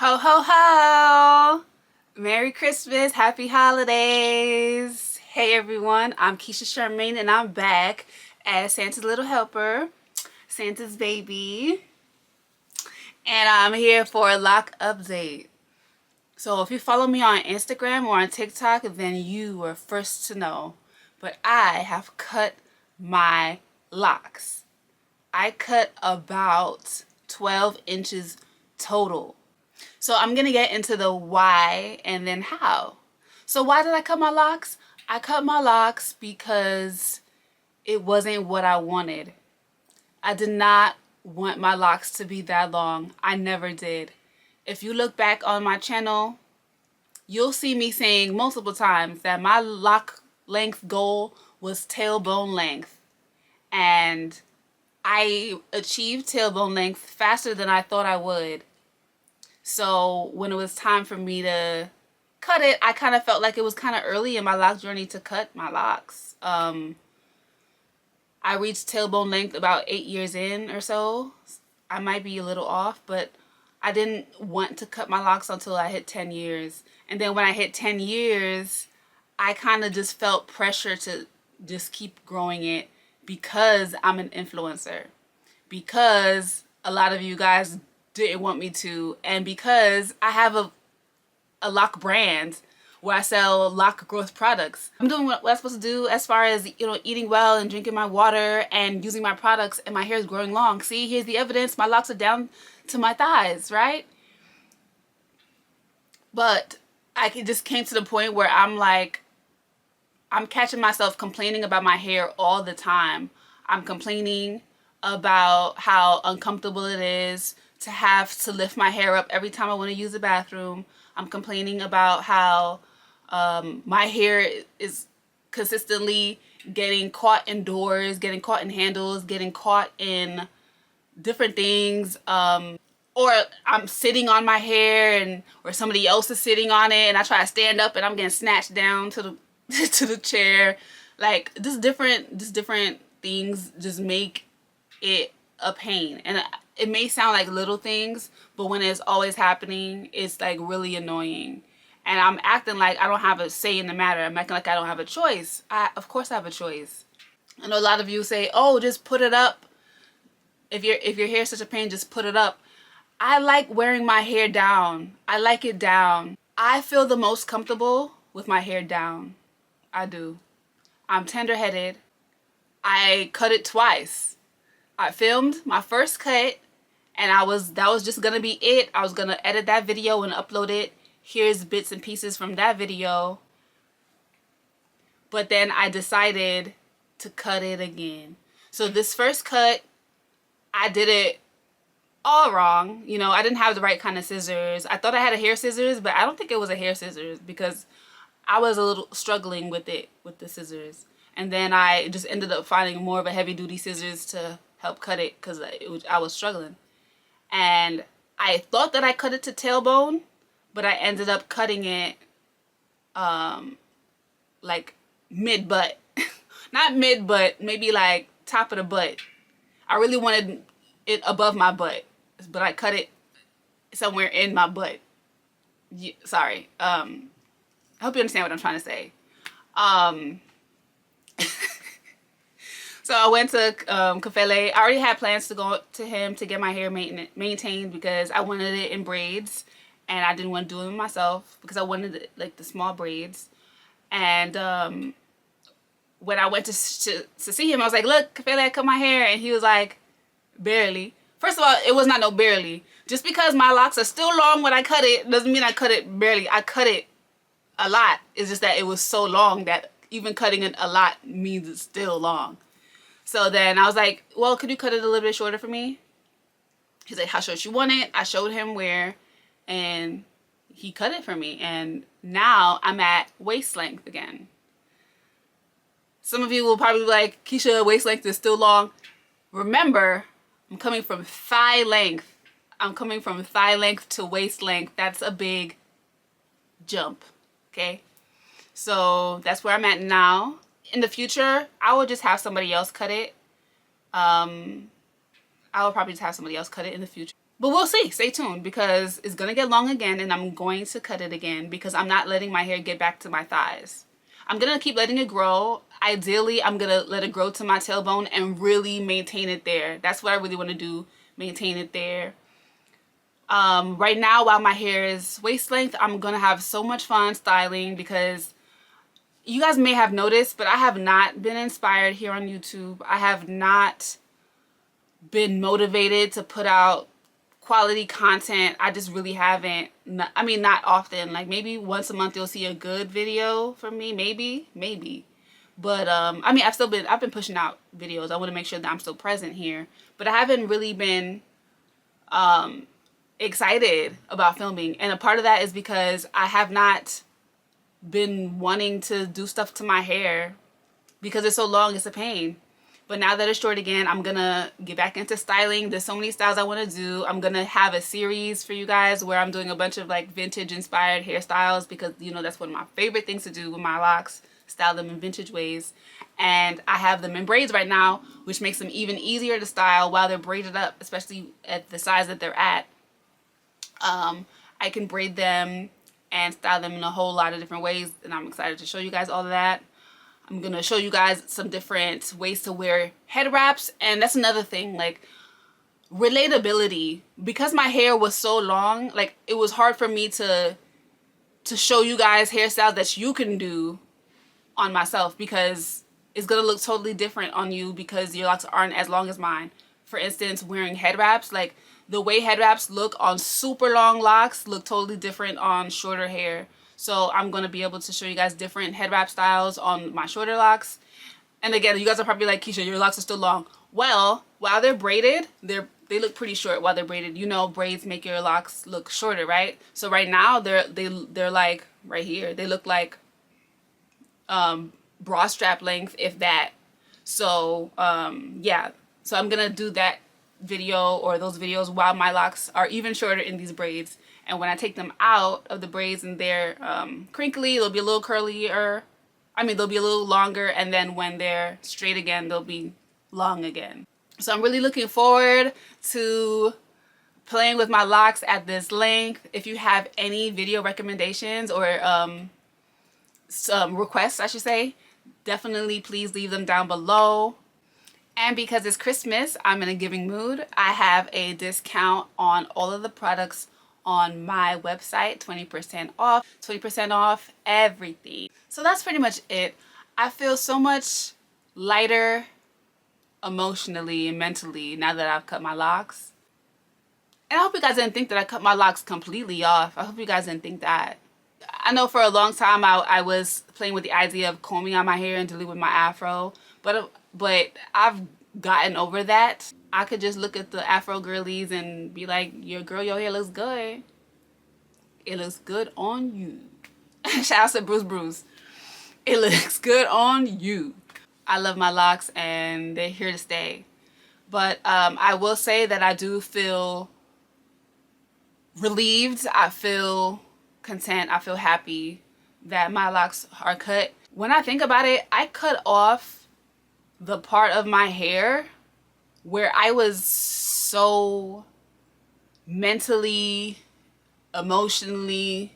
Ho ho ho! Merry Christmas, happy holidays! Hey everyone, I'm Keisha Charmaine and I'm back as Santa's little helper, Santa's baby. And I'm here for a lock update. So if you follow me on Instagram or on TikTok, then you were first to know. But I have cut my locks. I cut about 12 inches total. So I'm going to get into the why and then how. So why did I cut my locks? I cut my locks because it wasn't what I wanted. I did not want my locks to be that long. I never did. If you look back on my channel, you'll see me saying multiple times that my lock length goal was tailbone length. And I achieved tailbone length faster than I thought I would. So when it was time for me to cut it, I kind of felt like it was kind of early in my lock journey to cut my locks. I reached tailbone length about 8 years in or so. I might be a little off, but I didn't want to cut my locks until I hit 10 years. And then when I hit 10 years, I kind of just felt pressure to just keep growing it because I'm an influencer. Because a lot of you guys didn't want me to, and because I have a lock brand where I sell lock growth products. I'm doing what I'm supposed to do as far as, eating well and drinking my water and using my products, and my hair is growing long. See, here's the evidence. My locks are down to my thighs, right? But I just came to the point where I'm catching myself complaining about my hair all the time. I'm complaining about how uncomfortable it is to have to lift my hair up every time I want to use the bathroom. I'm complaining about how my hair is consistently getting caught indoors, getting caught in handles, getting caught in different things. Or I'm sitting on my hair or somebody else is sitting on it and I try to stand up and I'm getting snatched down to the to the chair. Like just different things just make it a pain. And it may sound like little things, but when it's always happening, it's like really annoying. And I'm acting like I don't have a say in the matter. I'm acting like I don't have a choice. Of course I have a choice. I know a lot of you say, oh, just put it up. If your hair is such a pain, just put it up. I like wearing my hair down. I like it down. I feel the most comfortable with my hair down. I do. I'm tender-headed. I cut it twice. I filmed my first cut and that was just gonna be it. I was gonna edit that video and upload it. Here's bits and pieces from that video. But then I decided to cut it again. So this first cut, I did it all wrong. I didn't have the right kind of scissors. I thought I had a hair scissors, but I don't think it was a hair scissors because I was a little struggling with the scissors. And then I just ended up finding more of a heavy duty scissors to help cut it because I was struggling. And I thought that I cut it to tailbone, but I ended up cutting it like mid butt. Not mid butt, maybe like top of the butt. I really wanted it above my butt, but I cut it somewhere in my butt. Sorry. I hope you understand what I'm trying to say. So I went to Kafele. I already had plans to go to him to get my hair maintained because I wanted it in braids and I didn't want to do them myself because I wanted it, like the small braids. And when I went to see him, I was like, look, Kafele, I cut my hair. And he was like, barely. First of all, it was not no barely. Just because my locks are still long when I cut it doesn't mean I cut it barely. I cut it a lot. It's just that it was so long that even cutting it a lot means it's still long. So then I was like, well, could you cut it a little bit shorter for me? He's like, how short you want it? I showed him where, and he cut it for me. And now I'm at waist length again. Some of you will probably be like, Keisha, waist length is still long. Remember, I'm coming from thigh length. I'm coming from thigh length to waist length. That's a big jump, okay? So that's where I'm at now. In the future, I will just have somebody else cut it. I will probably just have somebody else cut it in the future. But we'll see. Stay tuned, because it's going to get long again, and I'm going to cut it again because I'm not letting my hair get back to my thighs. I'm going to keep letting it grow. Ideally, I'm going to let it grow to my tailbone and really maintain it there. That's what I really want to do, maintain it there. Right now, while my hair is waist length, I'm going to have so much fun styling, because you guys may have noticed, but I have not been inspired here on YouTube. I have not been motivated to put out quality content. I just really haven't. I mean, not often. Like maybe once a month you'll see a good video from me. Maybe. But I mean, I've been pushing out videos. I want to make sure that I'm still present here. But I haven't really been excited about filming. And a part of that is because I have not been wanting to do stuff to my hair because it's so long, it's a pain. But now that it's short again, I'm gonna get back into styling. There's so many styles I want to do. I'm gonna have a series for you guys where I'm doing a bunch of like vintage inspired hairstyles, because you know that's one of my favorite things to do with my locks, style them in vintage ways. And I have them in braids right now, which makes them even easier to style while they're braided up, especially at the size that they're at. I can braid them and style them in a whole lot of different ways, and I'm excited to show you guys all of that. I'm going to show you guys some different ways to wear head wraps, and that's another thing, like relatability. Because my hair was so long, like it was hard for me to show you guys hairstyles that you can do on myself, because it's going to look totally different on you because your locks aren't as long as mine. For instance, wearing head wraps, like the way head wraps look on super long locks look totally different on shorter hair. So I'm going to be able to show you guys different head wrap styles on my shorter locks. And again, you guys are probably like, Keisha, your locks are still long. Well, while they're braided, they look pretty short while they're braided. You know, braids make your locks look shorter, right? So right now they're like right here. They look like bra strap length, if that. So yeah. So I'm going to do that video or those videos while my locks are even shorter in these braids. And when I take them out of the braids and they're crinkly, they'll be a little curlier. I mean, they'll be a little longer. And then when they're straight again, they'll be long again. So I'm really looking forward to playing with my locks at this length. If you have any video recommendations or some requests, I should say, definitely please leave them down below. And because it's Christmas, I'm in a giving mood. I have a discount on all of the products on my website, 20% off everything. So that's pretty much it. I feel so much lighter emotionally and mentally now that I've cut my locks. And I hope you guys didn't think that I cut my locks completely off. I hope you guys didn't think that. I know for a long time I was playing with the idea of combing out my hair and dealing with my afro, but I've gotten over that. I could just look at the afro girlies and be like, your hair looks good. It looks good on you. Shout out to Bruce. It looks good on you. I love my locks and they're here to stay. But I will say that I do feel relieved. I feel content. I feel happy that my locks are cut. When I think about it, I cut off the part of my hair where I was so mentally, emotionally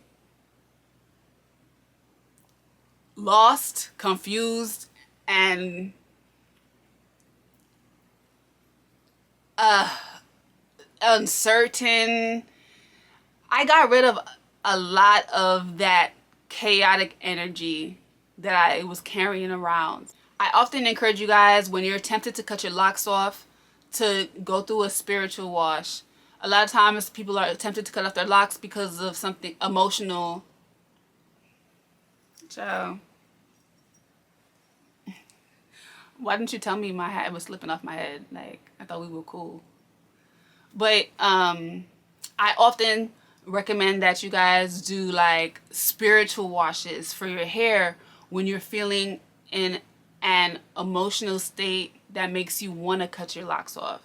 lost, confused, and uncertain. I got rid of a lot of that chaotic energy that I was carrying around. I often encourage you guys, when you're tempted to cut your locks off, to go through a spiritual wash. A lot of times people are tempted to cut off their locks because of something emotional. Ciao. Why didn't you tell me my hat was slipping off my head? Like, I thought we were cool. But I often recommend that you guys do like spiritual washes for your hair when you're feeling in an emotional state that makes you want to cut your locks off.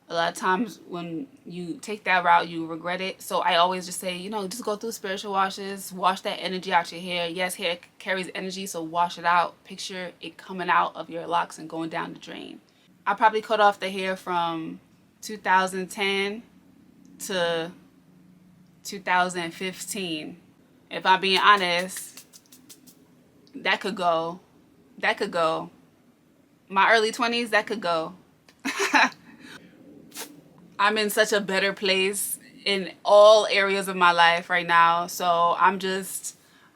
A lot of times when you take that route, you regret it. So I always just say, you know, just go through spiritual washes, wash that energy out your hair. Yes, hair carries energy, so wash it out. Picture it coming out of your locks and going down the drain. I probably cut off the hair from 2010 to 2015. If I'm being honest, that could go. That could go. My early 20s, that could go. I'm in such a better place in all areas of my life right now. So I'm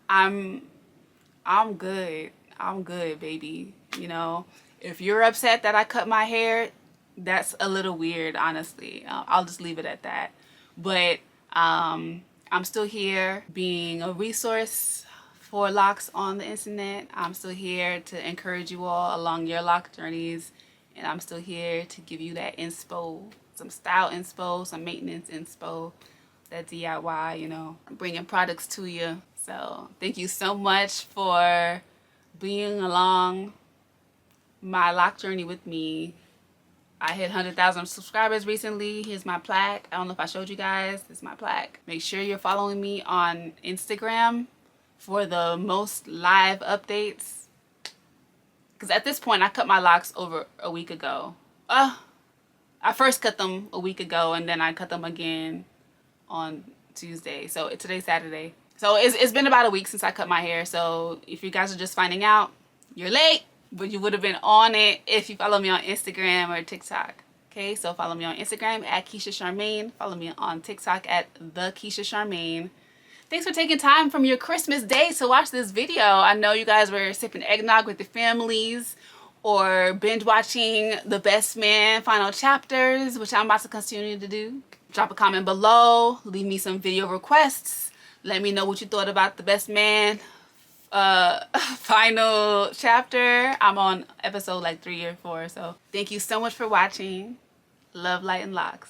I'm good. I'm good, baby. You know, if you're upset that I cut my hair, that's a little weird, honestly. I'll just leave it at that. But I'm still here being a resource for locks on the internet. I'm still here to encourage you all along your lock journeys. And I'm still here to give you that inspo, some style inspo, some maintenance inspo, that DIY, you know, bringing products to you. So thank you so much for being along my lock journey with me. I hit 100,000 subscribers recently. Here's my plaque. I don't know if I showed you guys. This is my plaque. Make sure you're following me on Instagram for the most live updates. Because at this point, I cut my locks over a week ago. I first cut them a week ago, and then I cut them again on Tuesday. So today's Saturday. So it's been about a week since I cut my hair. So if you guys are just finding out, you're late, but you would have been on it if you follow me on Instagram or TikTok. Okay, so follow me on Instagram at Keisha Charmaine. Follow me on TikTok at the Keisha Charmaine. Thanks for taking time from your Christmas day to watch this video. I know you guys were sipping eggnog with your families or binge watching The Best Man final chapters, which I'm about to continue to do. Drop a comment below. Leave me some video requests. Let me know what you thought about The Best Man final chapter. I'm on episode like 3 or 4. So thank you so much for watching. Love, light, and locks.